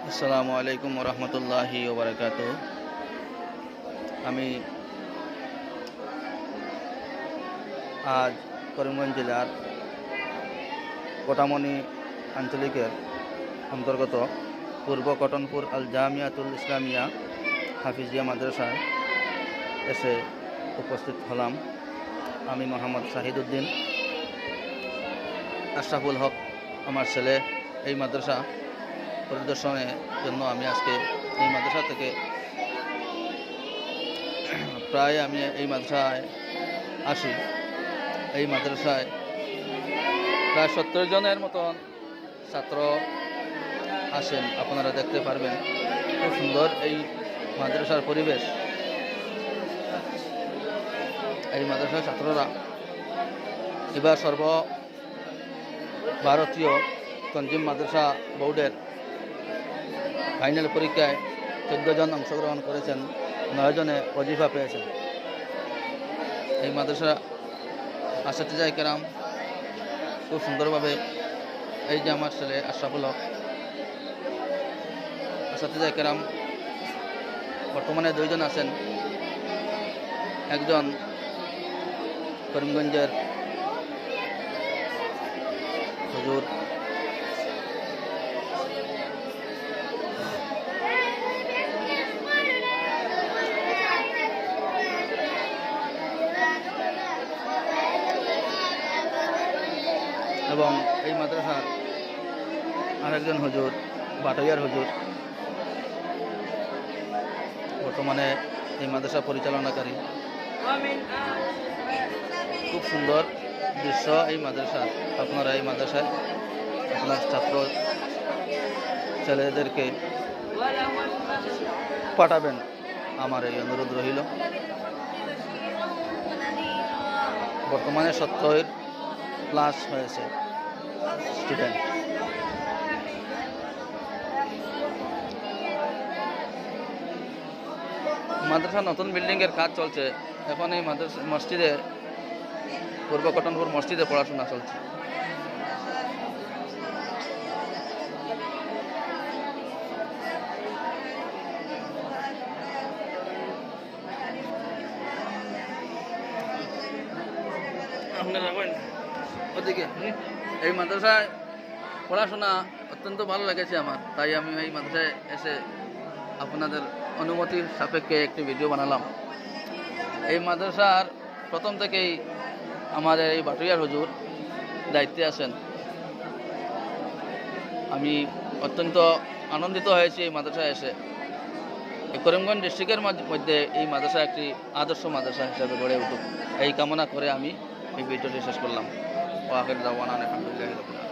আসসালামু আলাইকুম রহমতুল্লাহি ওবরাকাত। আমি আজ করিমগঞ্জ জেলার কোটামণি আঞ্চলিকের অন্তর্গত পূর্ব কটনপুর আল জামিয়াতুল ইসলামিয়া হাফিজিয়া মাদ্রাসায় এসে উপস্থিত হলাম। আমি মোহাম্মদ শাহিদুদ্দিন আশরাফুল হক, আমার ছেলে এই মাদ্রাসা পরিদর্শনের জন্য আমি আজকে এই মাদ্রাসা থেকে প্রায় আমি এই মাদ্রাসায় আসি। এই মাদ্রাসায় প্রায় 70 জনের মতন ছাত্র আসেন, আপনারা দেখতে পারবেন। খুব সুন্দর এই মাদ্রাসার পরিবেশ। এই মাদ্রাসার ছাত্ররা এবার সর্বভারতীয় তনজিম মাদ্রাসা বোর্ডের ফাইনাল পরীক্ষায় 14 জন অংশগ্রহণ করেছেন, 9 জনে ওজিফা পেয়েছেন। এই মাদ্রাসা আসাতিজা কেরাম খুব সুন্দরভাবে, এই যে আমার ছেলে আশরাফুল হক, আসাতিজা কেরাম বর্তমানে 2 জন আছেন। একজন করিমগঞ্জের হুজুর, এবং এই মাদ্রাসার আরেকজন হুজুর বাটাইয়ার হুজুর, বর্তমানে এই মাদ্রাসা পরিচালনাকারী। খুব সুন্দর দৃশ্য এই মাদ্রাসার। আপনারা এই মাদ্রাসায় আপনার ছাত্র ছেলেদেরকে পাঠাবেন, আমার এই অনুরোধ রইল। বর্তমানে 70+ হয়েছে স্টুডেন্ট। মাদ্রাসা নতুন বিল্ডিংয়ের কাজ চলছে। এখন এই মাদ্রাসা মসজিদে, পূর্ব কটনপুর মসজিদে পড়াশোনা চলছে। ওদিকে এই মাদ্রাসায় পড়াশোনা অত্যন্ত ভালো লেগেছে আমার, তাই আমি এই মাদ্রাসায় এসে আপনাদের অনুমতির সাপেক্ষে একটি ভিডিও বানালাম। এই মাদ্রাসার প্রথম থেকেই আমাদের এই বাটুইয়ার হুজুর দায়িত্বে আছেন। আমি অত্যন্ত আনন্দিত হয়েছি এই মাদ্রাসায় এসে। এই করিমগঞ্জ ডিস্ট্রিক্টের মধ্যে এই মাদ্রাসা একটি আদর্শ মাদ্রাসা হিসেবে গড়ে উঠুক, এই কামনা করে আমি এই ভিডিওটি শেষ করলাম। ওয়া আখিরু দাওয়ানা আলহামদুলিল্লাহি রাব্বিল আলামিন।